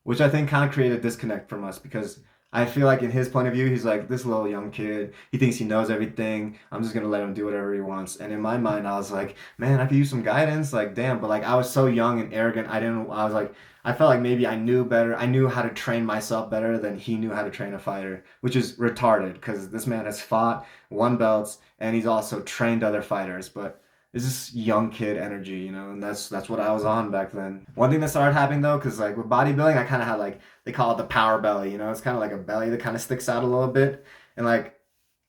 which I think kind of created a disconnect from us because I feel like in his point of view, he's like this little young kid. He thinks he knows everything. I'm just gonna let him do whatever he wants. And in my mind, I was like, man, I could use some guidance. Like, damn. But like, I was so young and arrogant. I didn't. I was like, I felt like maybe I knew better. I knew how to train myself better than he knew how to train a fighter, which is retarded because this man has fought, won belts, and he's also trained other fighters. But it's just young kid energy, and that's what I was on back then. One thing that started happening though, because like with bodybuilding, I kind of had like they call it the power belly, it's kind of like a belly that kind of sticks out a little bit, and like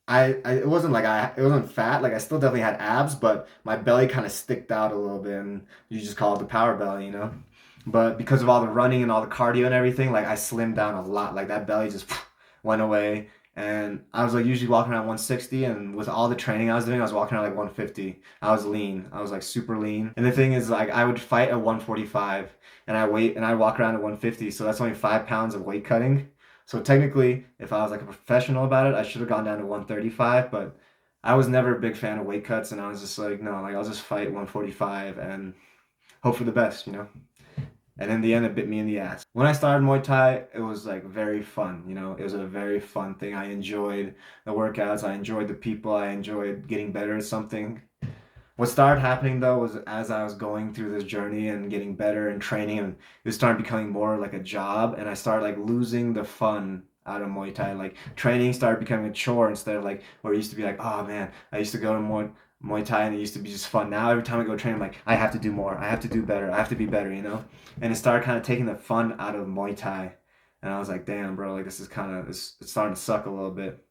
it wasn't like it wasn't fat, like I still definitely had abs, but my belly kind of sticked out a little bit, and you just call it the power belly. But because of all the running and all the cardio and everything, like I slimmed down a lot, like that belly just went away. And I was like usually walking around 160, and with all the training I was doing, I was walking around like 150. I was lean. I was like super lean. And the thing is, like I would fight at 145, and I walk around at 150. So that's only 5 pounds of weight cutting. So technically, if I was like a professional about it, I should have gone down to 135. But I was never a big fan of weight cuts, and I was just like, no, like I'll just fight 145 and hope for the best. And in the end, it bit me in the ass. When I started Muay Thai, it was like very fun. It was a very fun thing. I enjoyed the workouts, I enjoyed the people, I enjoyed getting better at something. What started happening though was as I was going through this journey and getting better and training, and it started becoming more like a job, and I started like losing the fun out of Muay Thai. Like training started becoming a chore instead of like where it used to be like, oh man, I used to go to Muay Thai and it used to be just fun. Now every time I go train, I'm like, I have to do more, I have to do better, I have to be better. And it started kind of taking the fun out of Muay Thai, and I was like, damn, bro, like this is kind of it's starting to suck a little bit.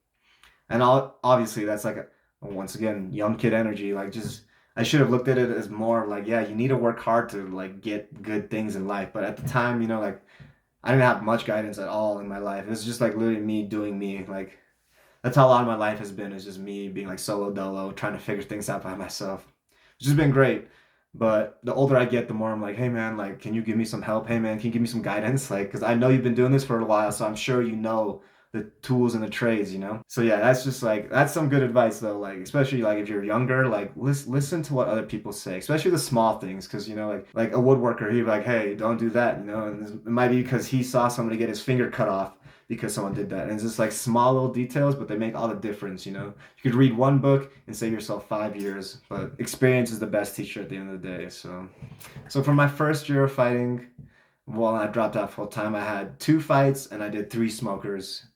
And obviously that's like once again young kid energy. Like just I should have looked at it as more like, yeah, you need to work hard to like get good things in life. But at the time, like I didn't have much guidance at all in my life. It was just like literally me doing me. Like that's how a lot of my life has been. It's just me being like solo dolo, trying to figure things out by myself, which has been great. But the older I get, the more I'm like, hey man, like, can you give me some help? Hey man, can you give me some guidance? Like, because I know you've been doing this for a while, so I'm sure you know the tools and the trades. So yeah, that's just like that's some good advice though. Like, especially like if you're younger, like listen to what other people say, especially the small things, because like a woodworker, he'd be like, hey, don't do that, and it might be because he saw somebody get his finger cut off because someone did that. And it's just like small little details, but they make all the difference. You could read one book and save yourself 5 years, but experience is the best teacher at the end of the day. So for my first year of fighting, well, I dropped out full time. I had 2 fights and I did 3 smokers.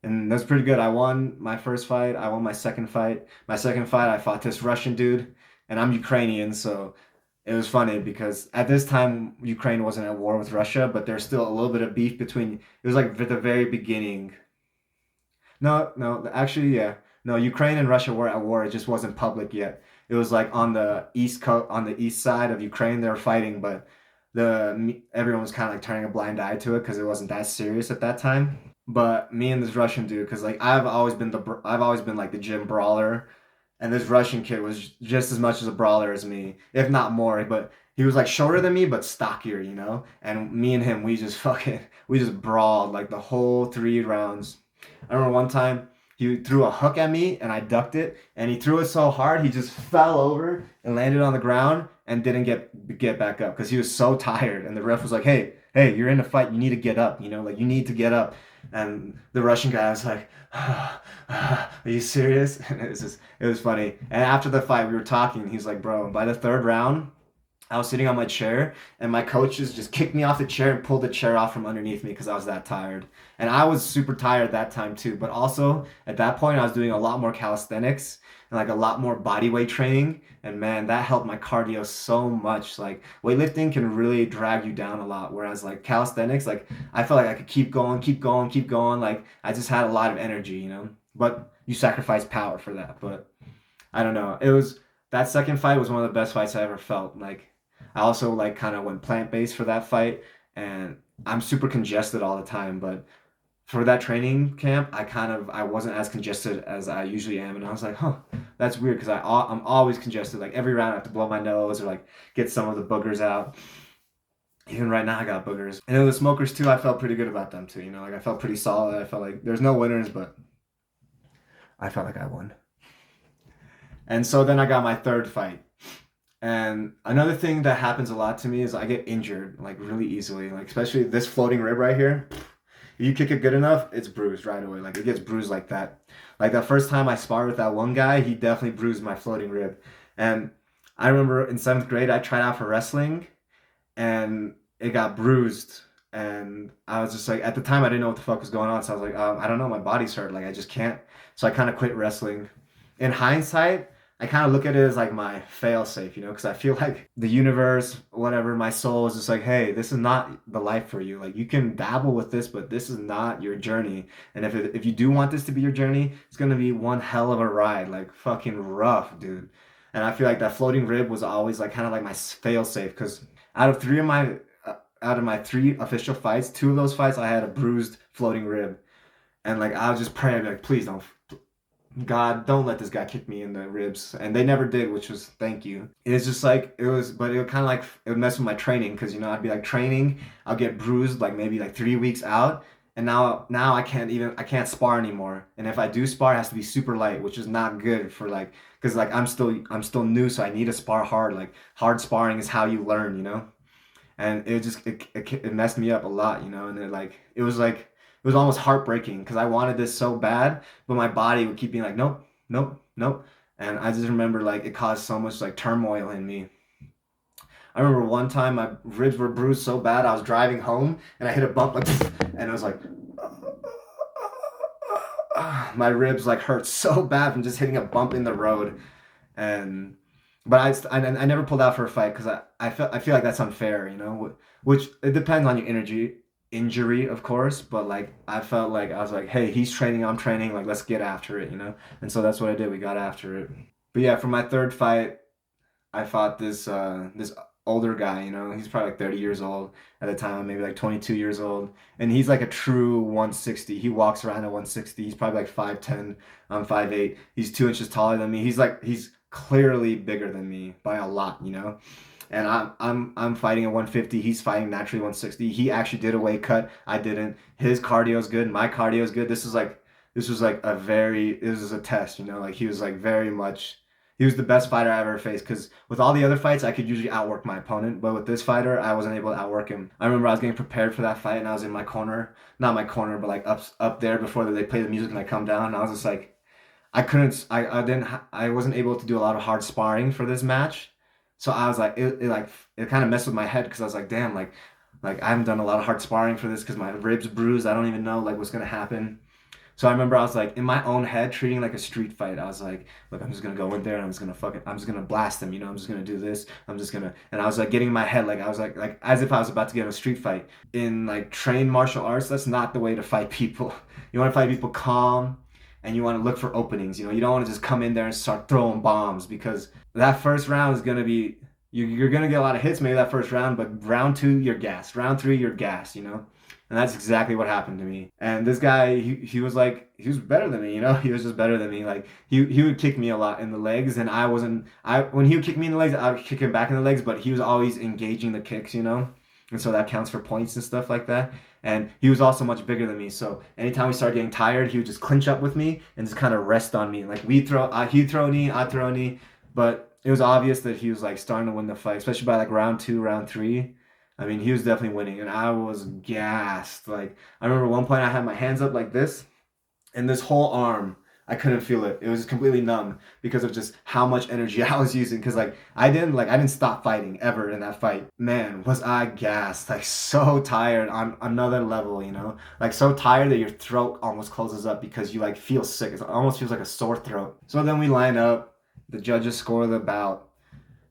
And that's pretty good. I won my first fight. I won my second fight. My second fight, I fought this Russian dude, and I'm Ukrainian, so it was funny because at this time Ukraine wasn't at war with Russia, but there's still a little bit of beef between. It was like at the very beginning. No, no, actually, yeah, no. Ukraine and Russia were at war. It just wasn't public yet. It was like on the east coast, on the east side of Ukraine, they were fighting, but everyone was kind of like turning a blind eye to it because it wasn't that serious at that time. But me and this Russian dude, because like I've always been like the gym brawler, and this Russian kid was just as much as a brawler as me, if not more. But he was like shorter than me, but stockier. And me and him, we just brawled like the whole 3 rounds. I remember one time he threw a hook at me and I ducked it, and he threw it so hard he just fell over and landed on the ground and didn't get back up because he was so tired. And the ref was like, "Hey, hey, you're in a fight. You need to get up. Like you need to get up." And the Russian guy was like, "Are you serious?" And it was funny. And after the fight, we were talking. He's like, "Bro, by the third round, I was sitting on my chair, and my coaches just kicked me off the chair and pulled the chair off from underneath me because I was that tired." And I was super tired that time too. But also at that point, I was doing a lot more calisthenics and like a lot more body weight training. And man, that helped my cardio so much. Like weightlifting can really drag you down a lot, whereas like calisthenics, like I felt like I could keep going, keep going, keep going. Like I just had a lot of energy. But you sacrifice power for that. But I don't know. It was that second fight was one of the best fights I ever felt. Like I also like kind of went plant-based for that fight, and I'm super congested all the time, but for that training camp, I wasn't as congested as I usually am, and I was like, huh, that's weird because I'm always congested. Like every round I have to blow my nose or like get some of the boogers out. Even right now I got boogers. And then the smokers too, I felt pretty good about them too. Like I felt pretty solid. I felt like there's no winners, but I felt like I won. And so then I got my third fight. And another thing that happens a lot to me is I get injured like really easily, like especially this floating rib right here. If you kick it good enough, it's bruised right away. Like it gets bruised like that. Like that first time I sparred with that one guy, he definitely bruised my floating rib. And I remember in seventh grade, I tried out for wrestling and it got bruised. And I was just like, at the time, I didn't know what the fuck was going on. So I was like, I don't know, my body's hurt. Like, I just can't. So I kind of quit wrestling. In hindsight, I kind of look at it as like my fail safe, you know, because I feel like the universe, whatever, my soul is just like, hey, this is not the life for you. Like, you can dabble with this, but this is not your journey. And if you do want this to be your journey, it's going to be one hell of a ride, like fucking rough, dude. And I feel like that floating rib was always like kind of like my fail safe because out of three of my out of my three official fights, two of those fights I had a bruised floating rib, and like I was just praying like, please don't, God, don't let this guy kick me in the ribs, and they never did, which was thank you. It's just like it was, but it would kind of like it would mess with my training because you know I'd be like training, I'll get bruised like maybe like 3 weeks out. And now I can't spar anymore. And if I do spar, it has to be super light, which is not good for like because like I'm still new, so I need to spar hard. Like hard sparring is how you learn, you know. And it messed me up a lot, you know. And it was almost heartbreaking because I wanted this so bad, but my body would keep being like, nope, nope, nope. And I just remember like it caused so much like turmoil in me. I remember one time my ribs were bruised so bad I was driving home and I hit a bump like, and it was like my ribs like hurt so bad from just hitting a bump in the road. And but I never pulled out for a fight because I feel like that's unfair, you know. Which it depends on your energy injury, of course. But like I felt like I was like, hey, he's training, I'm training, like let's get after it, you know. And so that's what I did. We got after it. But yeah, for my third fight, I fought this older guy, you know, he's probably like 30 years old at the time, maybe like 22 years old, and he's like a true 160. He walks around at 160. He's probably like 5'10. I'm 5'8. He's 2 inches taller than me. He's clearly bigger than me by a lot, you know. And I'm fighting at 150. He's fighting naturally 160. He actually did a weight cut. I didn't. His cardio is good. My cardio is good. This was like this was a test, you know. Like he was like very much he was the best fighter I ever faced because with all the other fights, I could usually outwork my opponent. But with this fighter, I wasn't able to outwork him. I remember I was getting prepared for that fight and I was in my corner, not my corner, but like up there before they play the music and I come down. And I was just like, I wasn't able to do a lot of hard sparring for this match. So I was like, it kind of messed with my head because I was like, damn, like I haven't done a lot of hard sparring for this because my ribs bruised. I don't even know like what's gonna happen. So I remember I was like in my own head treating it like a street fight. I was like, look, I'm just gonna go in there and I'm just gonna blast him, you know, I'm just gonna do this. And I was like getting in my head like I was like as if I was about to get in a street fight. In like trained martial arts, that's not the way to fight people. You wanna fight people calm and you wanna look for openings, you know, you don't wanna just come in there and start throwing bombs because that first round is gonna be you're gonna get a lot of hits maybe that first round, but round two you're gassed. Round three you're gassed, you know? And that's exactly what happened to me. And this guy, he was like, he was better than me, you know? He was just better than me. Like, he would kick me a lot in the legs, and when he would kick me in the legs, I would kick him back in the legs, but he was always engaging the kicks, you know? And so that counts for points and stuff like that. And he was also much bigger than me. So anytime we started getting tired, he would just clinch up with me and just kind of rest on me. Like, he'd throw a knee, I'd throw a knee. But it was obvious that he was like starting to win the fight, especially by like round two, round three. I mean, he was definitely winning, and I was gassed. Like, I remember one point I had my hands up like this, and this whole arm, I couldn't feel it. It was just completely numb because of just how much energy I was using. Because I didn't stop fighting ever in that fight. Man, was I gassed? Like so tired on another level, you know, like so tired that your throat almost closes up because you like feel sick. It almost feels like a sore throat. So then we line up. The judges score the bout.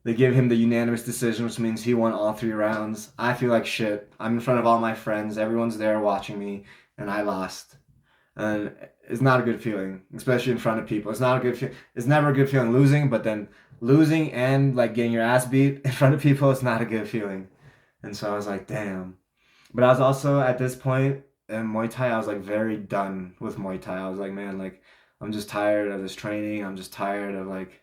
They give him the unanimous decision, which means he won all 3 rounds. I feel like shit. I'm in front of all my friends. Everyone's there watching me, and I lost. And it's not a good feeling, especially in front of people. It's never a good feeling losing, but then losing and like getting your ass beat in front of people, it's not a good feeling. And so I was like, damn. But I was also at this point in Muay Thai, I was like very done with Muay Thai. I was like, man, like I'm just tired of this training. I'm just tired of like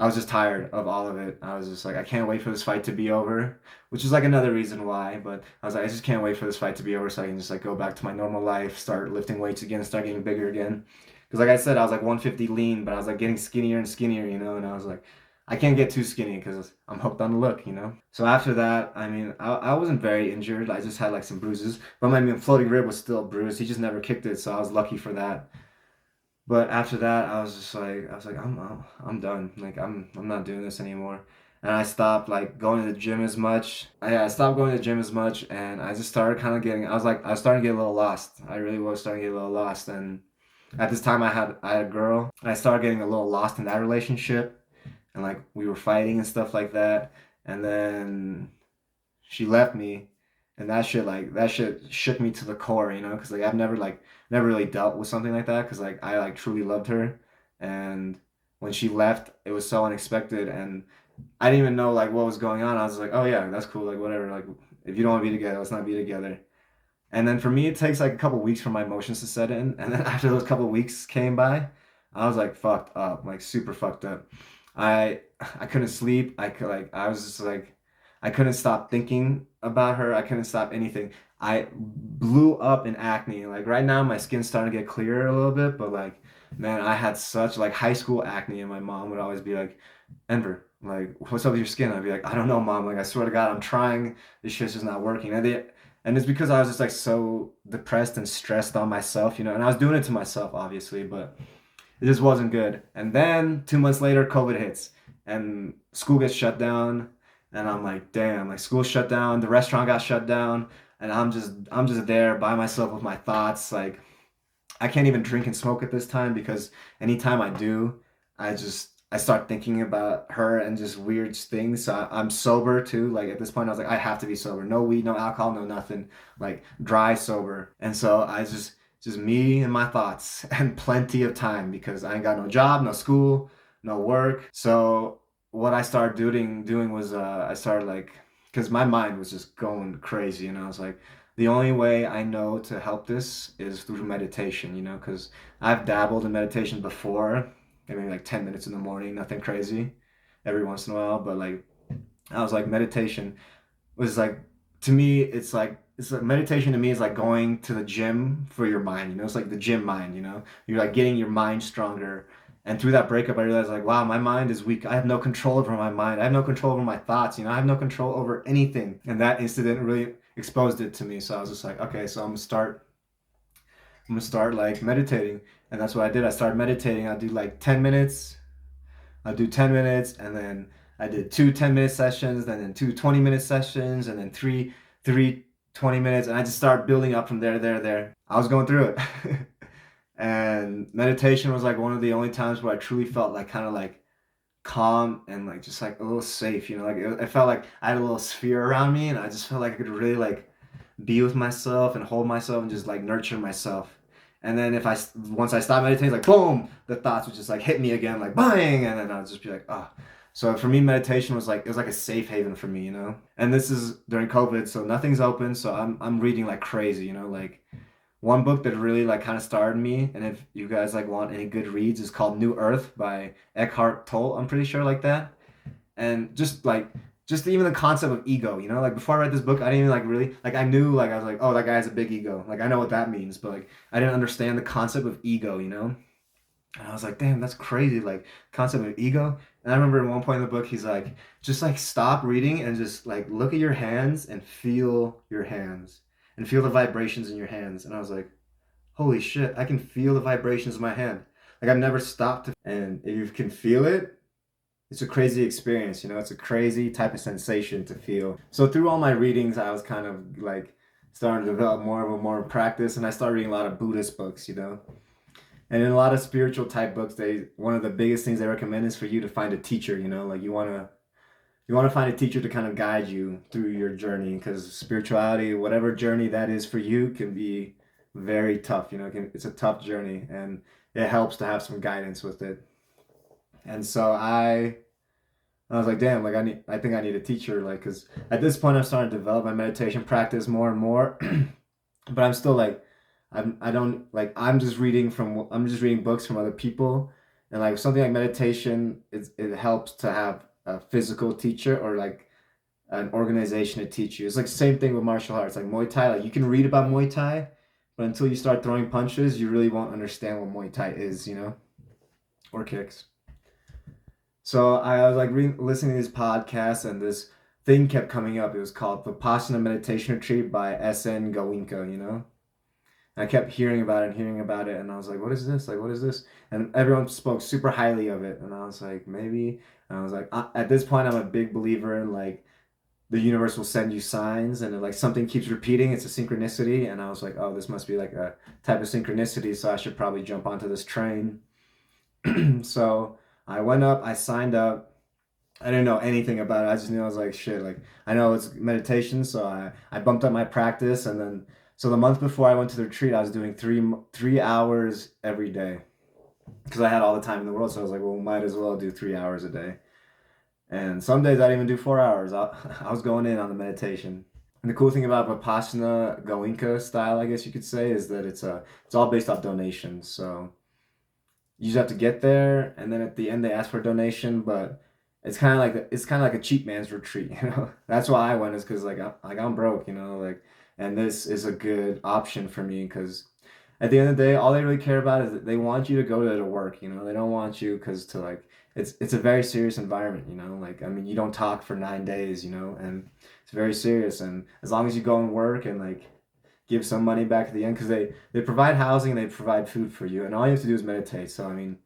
I was just tired of all of it. I was just like, I can't wait for this fight to be over, which is like another reason why. But I was like, I just can't wait for this fight to be over so I can just like go back to my normal life, start lifting weights again, start getting bigger again. Because like I said, I was like 150 lean, but I was like getting skinnier and skinnier, you know. And I was like, I can't get too skinny because I'm hooked on the look, you know? So after that, I mean, I wasn't very injured. I just had like some bruises, but my floating rib was still bruised. He just never kicked it, so I was lucky for that. But after that, I was like, I'm done. Like, I'm not doing this anymore. And I stopped like going to the gym as much. I stopped going to the gym as much, and I just started kind of getting. I was starting to get a little lost. I really was starting to get a little lost. And at this time, I had a girl. And I started getting a little lost in that relationship, and like we were fighting and stuff like that. And then she left me, and that shit shook me to the core, you know, because like I've never really dealt with something like that, because like I like truly loved her, and when she left, it was so unexpected, and I didn't even know like what was going on. I was like, oh yeah, that's cool, like whatever, like if you don't want to be together, let's not be together. And then for me, it takes like a couple weeks for my emotions to set in. And then after those couple weeks came by, I was like fucked up, like super fucked up. I couldn't sleep. I was just like I couldn't stop thinking about her. I couldn't stop anything. I blew up in acne. Like right now, my skin's starting to get clearer a little bit, but like man, I had such like high school acne, and my mom would always be like, Enver, like what's up with your skin? I'd be like, I don't know, mom. Like I swear to God, I'm trying. This shit's just not working. And it's because I was just like so depressed and stressed on myself, you know, and I was doing it to myself, obviously, but it just wasn't good. And then 2 months later, COVID hits, and school gets shut down, and I'm like, damn, like school shut down, the restaurant got shut down, and I'm just there by myself with my thoughts, like I can't even drink and smoke at this time because anytime I do, I start thinking about her and just weird things. So I'm sober too. Like at this point, I was like, I have to be sober. No weed, no alcohol, no nothing. Like dry sober. And so I just me and my thoughts and plenty of time because I ain't got no job, no school, no work. So what I started doing was I started like because my mind was just going crazy, and I was like, the only way I know to help this is through meditation, you know, because I've dabbled in meditation before, maybe like 10 minutes in the morning, nothing crazy, every once in a while. But like, I was like, meditation was like, to me, it's like meditation to me is like going to the gym for your mind, you know, it's like the gym mind, you know, you're like getting your mind stronger. And through that breakup, I realized like, wow, my mind is weak. I have no control over my mind. I have no control over my thoughts. You know, I have no control over anything. And that incident really exposed it to me. So I was just like, okay, so I'm gonna start like meditating. And that's what I did. I started meditating. I do like 10 minutes. I do 10 minutes, and then I did two 10-minute sessions, then two 20-minute sessions, and then three 20 minutes. And I just started building up from there. I was going through it. And meditation was like one of the only times where I truly felt like kind of like calm and like just like a little safe, you know, like it felt like I had a little sphere around me, and I just felt like I could really like be with myself and hold myself and just like nurture myself. And then if I once I stopped meditating, like boom, the thoughts would just like hit me again, like bang, and then I'd just be like, oh. So for me, meditation was like it was like a safe haven for me, you know. And this is during COVID, so nothing's open, so I'm reading like crazy, you know. Like one book that really like kind of started me, and if you guys like want any good reads, is called New Earth by Eckhart Tolle. I'm pretty sure like that. And just even the concept of ego, you know, like before I read this book, I didn't even like really like I knew like I was like, oh, that guy has a big ego, like I know what that means, but like I didn't understand the concept of ego, you know. And I was like, damn, that's crazy, like concept of ego. And I remember at one point in the book, he's like, just like stop reading and just like look at your hands and feel your hands and feel the vibrations in your hands. And I was like, holy shit, I can feel the vibrations in my hand. Like I've never stopped to, and if you can feel it, it's a crazy experience, you know, it's a crazy type of sensation to feel. So through all my readings, I was kind of like starting to develop more practice, and I started reading a lot of Buddhist books, you know. And in a lot of spiritual type books, they one of the biggest things they recommend is for you to find a teacher, you know, like you want to find a teacher to kind of guide you through your journey, because spirituality, whatever journey that is for you, can be very tough, you know, it's a tough journey, and it helps to have some guidance with it. And so I was like, damn, like I think I need a teacher, like, cause at this point I'm starting to develop my meditation practice more and more, but I'm still like, I don't like I'm just reading books from other people, and like something like meditation, it helps to have a physical teacher or like an organization to teach you. It's like the same thing with martial arts, like Muay Thai. Like you can read about Muay Thai, but until you start throwing punches, you really won't understand what Muay Thai is, you know, or kicks. So I was like listening to these podcasts, and this thing kept coming up. It was called Vipassana Meditation Retreat by S.N. Goenka, you know? And I kept hearing about it and hearing about it, and I was like, what is this? Like, what is this? And everyone spoke super highly of it, and I was like, maybe. And I was like, at this point, I'm a big believer in like the universe will send you signs, and if, like something keeps repeating, it's a synchronicity. And I was like, oh, this must be like a type of synchronicity, so I should probably jump onto this train. So I went up, I signed up. I didn't know anything about it. I just knew I was like, shit, like I know it's meditation, so I bumped up my practice, and then so the month before I went to the retreat, I was doing 3 hours every day because I had all the time in the world. So I was like, well, might as well do 3 hours a day. And some days I'd even do 4 hours. I was going in on the meditation. And the cool thing about Vipassana Goenka style, I guess you could say, is that it's all based off donations. So you just have to get there, and then at the end they ask for a donation, but it's kind of like a cheap man's retreat, you know. That's why I went, is because I'm broke, you know, like, and this is a good option for me because at the end of the day, all they really care about is that they want you to go there to work, you know. They don't want you because to like it's a very serious environment, you know. Like I mean, you don't talk for 9 days, you know, and it's very serious. And as long as you go and work and like give some money back at the end, because they provide housing and they provide food for you, and all you have to do is meditate. So I mean,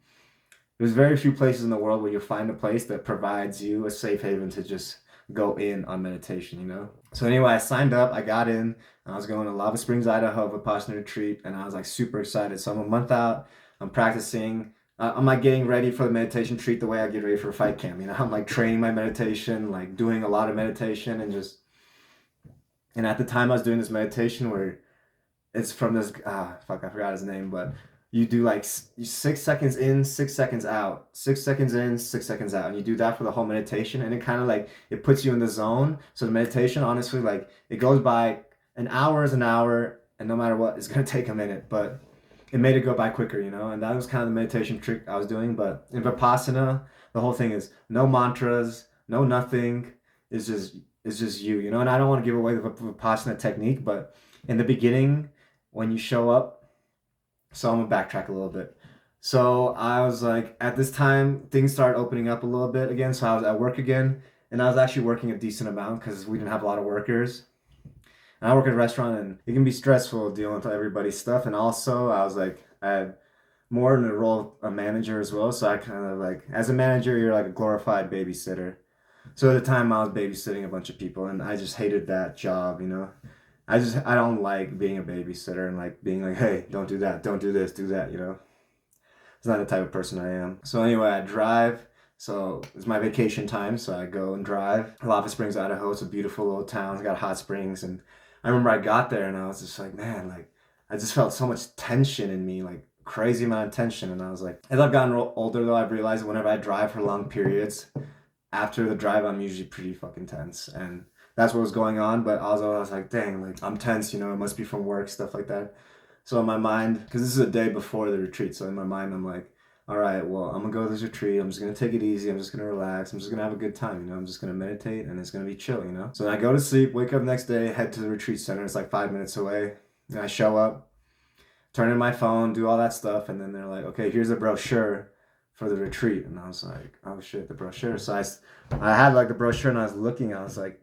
there's very few places in the world where you'll find a place that provides you a safe haven to just go in on meditation, you know? So anyway, I signed up, I got in, I was going to Lava Springs, Idaho, Vipassana retreat, and I was like super excited. So I'm a month out, I'm practicing. I'm like getting ready for the meditation retreat the way I get ready for a fight camp. You know, I'm like training my meditation, like doing a lot of meditation, and just, and at the time I was doing this meditation where it's from this fuck, I forgot his name, but you do like 6 seconds in, 6 seconds out, 6 seconds in, 6 seconds out, and you do that for the whole meditation, and it kind of like it puts you in the zone. So the meditation, honestly, like it goes by, an hour is an hour, and no matter what, it's gonna take a minute, but it made it go by quicker, you know. And that was kind of the meditation trick I was doing. But in Vipassana, the whole thing is no mantras, no nothing. It's just you, you know. And I don't want to give away the Vipassana technique, but in the beginning, when you show up, so I'm gonna backtrack a little bit. So I was like, at this time, things started opening up a little bit again. So I was at work again, and I was actually working a decent amount because we didn't have a lot of workers. And I work at a restaurant, and it can be stressful dealing with everybody's stuff. And also, I was like, I had more in the role of a manager as well. So I kind of like, as a manager, you're like a glorified babysitter. So at the time, I was babysitting a bunch of people, and I just hated that job, you know. I don't like being a babysitter and like being like, hey, don't do that, don't do this, do that, you know. It's not the type of person I am. So anyway, I drive. So it's my vacation time, so I go and drive. Lava Springs, Idaho. It's a beautiful little town. It's got hot springs, and I remember I got there and I was just like, man, like I just felt so much tension in me, like crazy amount of tension. And I was like, as I've gotten older though, I've realized that whenever I drive for long periods, after the drive, I'm usually pretty fucking tense, and that's what was going on. But also, I was like, dang, like I'm tense, you know, it must be from work, stuff like that. So in my mind, because this is a day before the retreat, so in my mind, I'm like, all right, well, I'm gonna go to this retreat. I'm just gonna take it easy. I'm just gonna relax. I'm just gonna have a good time, you know. I'm just gonna meditate, and it's gonna be chill, you know. So then I go to sleep, wake up next day, head to the retreat center. It's like 5 minutes away, and I show up, turn in my phone, do all that stuff, and then they're like, okay, here's a brochure for the retreat. And I was like, oh shit, the brochure. So I had like the brochure, and I was looking. I was like,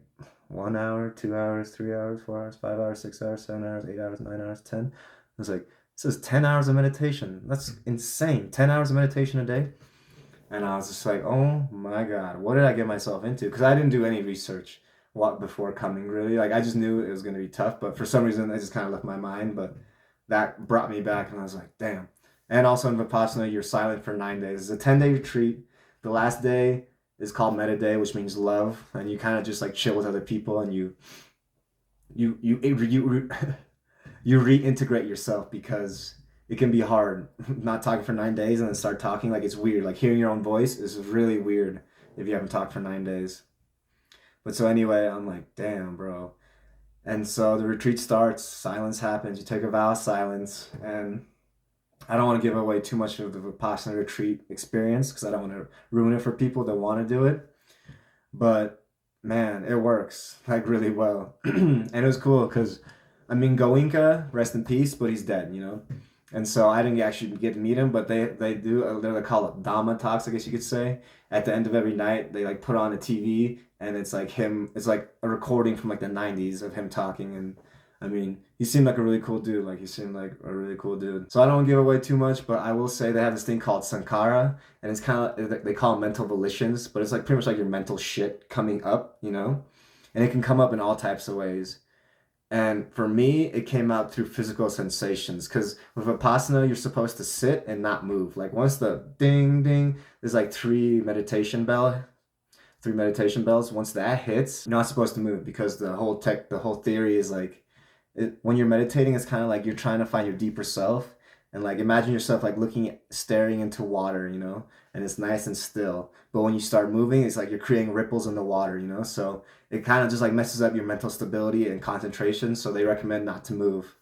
1 hour, 2 hours, 3 hours, 4 hours, 5 hours, 6 hours, 7 hours, 8 hours, 9 hours, 10. I was like, it says 10 hours of meditation. That's insane. 10 hours of meditation a day. And I was just like, oh my God, what did I get myself into? Because I didn't do any research before coming, really. Like, I just knew it was going to be tough, but for some reason, I just kind of left my mind. But that brought me back, and I was like, damn. And also in Vipassana, you're silent for 9 days. It's a 10-day retreat. The last day is called Metta Day, which means love. And you kind of just like chill with other people, and you you reintegrate yourself, because it can be hard not talking for 9 days and then start talking. Like, it's weird. Like, hearing your own voice is really weird if you haven't talked for 9 days. But so anyway, I'm like, damn, bro. And so the retreat starts, silence happens, you take a vow of silence, and I don't want to give away too much of the Vipassana retreat experience because I don't want to ruin it for people that want to do it. But man, it works like really well. And it was cool because, I mean, Goenka, rest in peace, but he's dead, you know? And so I didn't actually get to meet him, but they do. They're called Dama talks, I guess you could say. At the end of every night, they like put on a TV, and it's like him. It's like a recording from like the '90s of him talking, and I mean, he seemed like a really cool dude. Like he seemed like a really cool dude. So I don't give away too much, but I will say they have this thing called Sankara, and it's kind of they call it mental volitions, but it's like pretty much like your mental shit coming up, you know, and it can come up in all types of ways. And for me, it came out through physical sensations. Because with Vipassana, you're supposed to sit and not move. Like once the ding ding, there's like three meditation bells. Once that hits, you're not supposed to move because the whole theory is like, when you're meditating, it's kind of like you're trying to find your deeper self. And like imagine yourself like staring into water, you know, and it's nice and still. But when you start moving, it's like you're creating ripples in the water, you know. So it kind of just like messes up your mental stability and concentration. So they recommend not to move.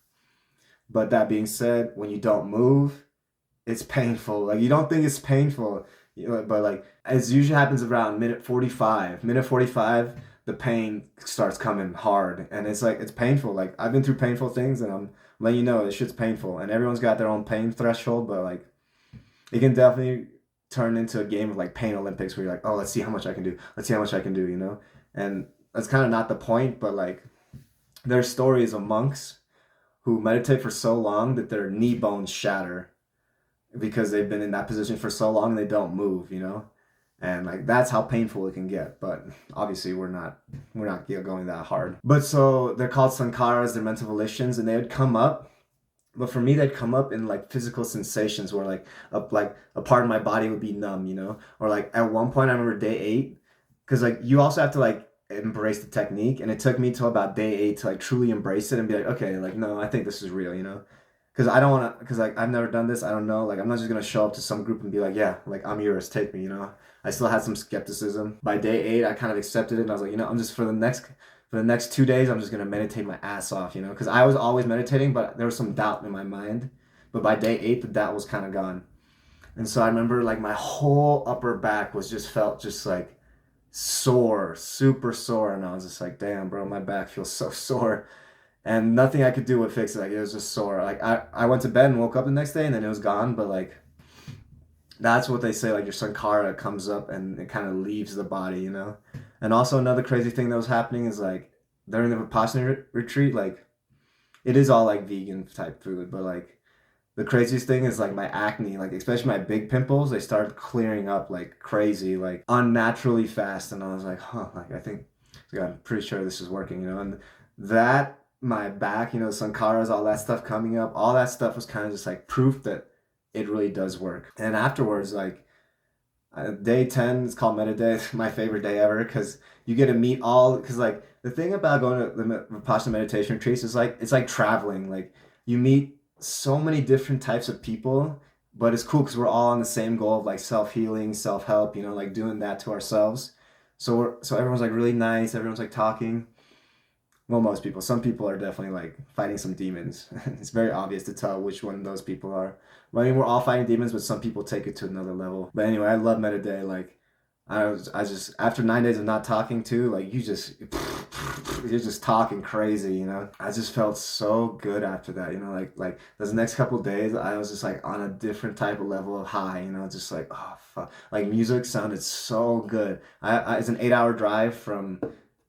But that being said, when you don't move, it's painful. Like you don't think it's painful, you know, but like it usually happens around minute 45. Minute 45, the pain starts coming hard, and it's like it's painful. Like I've been through painful things, and I'm letting you know this shit's painful, and everyone's got their own pain threshold, but like it can definitely turn into a game of like pain Olympics where you're like, oh, let's see how much I can do. Let's see how much I can do, you know? And that's kind of not the point, but like there's stories of monks who meditate for so long that their knee bones shatter because they've been in that position for so long and they don't move, you know? And like that's how painful it can get. But obviously we're not going that hard. But so they're called sankharas, they're mental volitions, and they would come up. But for me, they'd come up in like physical sensations where like a part of my body would be numb, you know? Or like at one point I remember day 8, because like you also have to like embrace the technique, and it took me till about day 8 to like truly embrace it and be like, okay, like no, I think this is real, you know? Because I don't want to, because like I've never done this, I don't know, like I'm not just gonna show up to some group and be like, yeah, like I'm yours, take me, you know? I still had some skepticism. By day 8, I kind of accepted it, and I was like, you know, I'm just for the next 2 days, I'm just gonna meditate my ass off, you know, because I was always meditating, but there was some doubt in my mind. But by day 8, the doubt was kind of gone, and so I remember like my whole upper back was just felt just like sore, super sore, and I was just like, damn, bro, my back feels so sore, and nothing I could do would fix it. Like it was just sore. Like I went to bed and woke up the next day, and then it was gone. But like that's what they say. Like your sankara comes up and it kind of leaves the body, you know. And also another crazy thing that was happening is like during the Vipassana retreat, like it is all like vegan type food, but like the craziest thing is like my acne, like especially my big pimples, they started clearing up like crazy, like unnaturally fast, and I was like, huh, like I think, like, I'm pretty sure this is working, you know, and that my back, you know, sankaras, all that stuff coming up, all that stuff was kind of just like proof that it really does work. And afterwards, like day 10 is called Meta Day. It's my favorite day ever because you get to meet all. Because like the thing about going to the Vipassana meditation retreats is like it's like traveling. Like you meet so many different types of people, but it's cool because we're all on the same goal of like self healing, self help. You know, like doing that to ourselves. So everyone's like really nice. Everyone's like talking. Well, most people. Some people are definitely like fighting some demons. It's very obvious to tell which one those people are. Well, I mean, we're all fighting demons, but some people take it to another level. But anyway, I love Meta. Like, I just after 9 days of not talking to, like, you're just talking crazy, you know. I just felt so good after that, you know. Like those next couple days, I was just like on a different type of level of high, you know. Just like oh fuck, like music sounded so good. It's an 8-hour drive from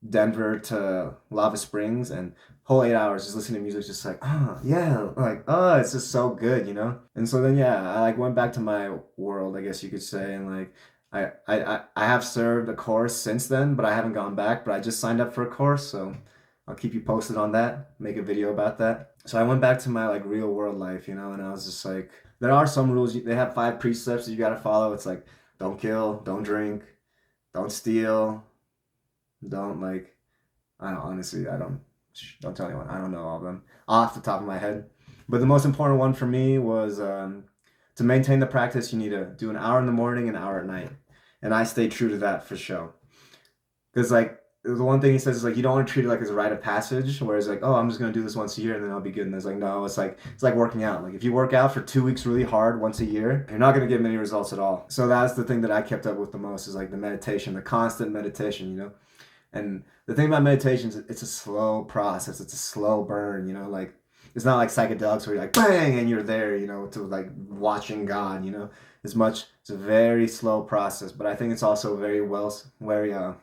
Denver to Lava Springs, and whole 8 hours just listening to music, just like oh yeah, like oh it's just so good, you know. And so then yeah, I like went back to my world, I guess you could say, and like I have served a course since then, but I haven't gone back. But I just signed up for a course, so I'll keep you posted on that. Make a video about that. So I went back to my like real world life, you know, and I was just like, there are some rules. They have 5 precepts that you got to follow. It's like don't kill, don't drink, don't steal, don't like I don't honestly I don't tell anyone. I don't know all of them off the top of my head. But the most important one for me was to maintain the practice. You need to do an hour in the morning, an hour at night, and I stay true to that for sure. Because like the one thing he says is like you don't want to treat it like as a rite of passage, whereas like oh I'm just gonna do this once a year and then I'll be good. And it's like no, it's like working out. Like if you work out for 2 weeks really hard once a year, you're not gonna get many results at all. So that's the thing that I kept up with the most is like the meditation, the constant meditation, you know. And the thing about meditation is it's a slow process. It's a slow burn, you know, like It's not like psychedelics where you're like bang and you're there, you know, to like watching God, you know. It's a very slow process, but I think it's also very worthwhile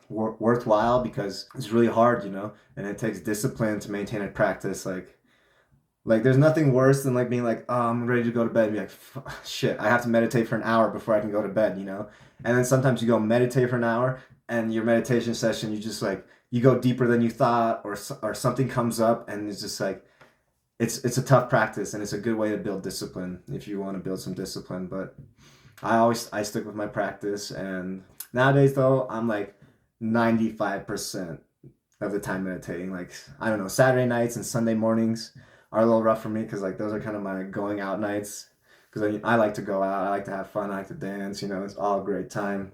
because it's really hard, you know, and it takes discipline to maintain a practice. Like there's nothing worse than like being like, oh, I'm ready to go to bed. And be like, shit, I have to meditate for an hour before I can go to bed, you know. And then sometimes you go meditate for an hour, and your meditation session, you just like you go deeper than you thought, or something comes up, and it's just like it's a tough practice, and it's a good way to build discipline if you want to build some discipline. But I stick with my practice, and nowadays though I'm like 95% of the time meditating. Like I don't know, Saturday nights and Sunday mornings are a little rough for me because like those are kind of my going out nights. Because I like to go out, I like to have fun, I like to dance. You know, it's all a great time,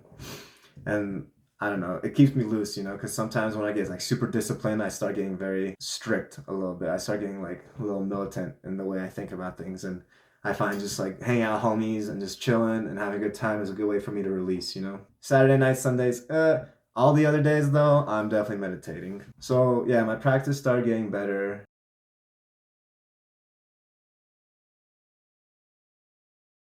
and I don't know, it keeps me loose. You know, because sometimes when I get like super disciplined, I start getting very strict a little bit. I start getting like a little militant in the way I think about things, and I find just like hanging out with homies and just chilling and having a good time is a good way for me to release, you know? Saturday nights, Sundays, all the other days though, I'm definitely meditating. So yeah, my practice started getting better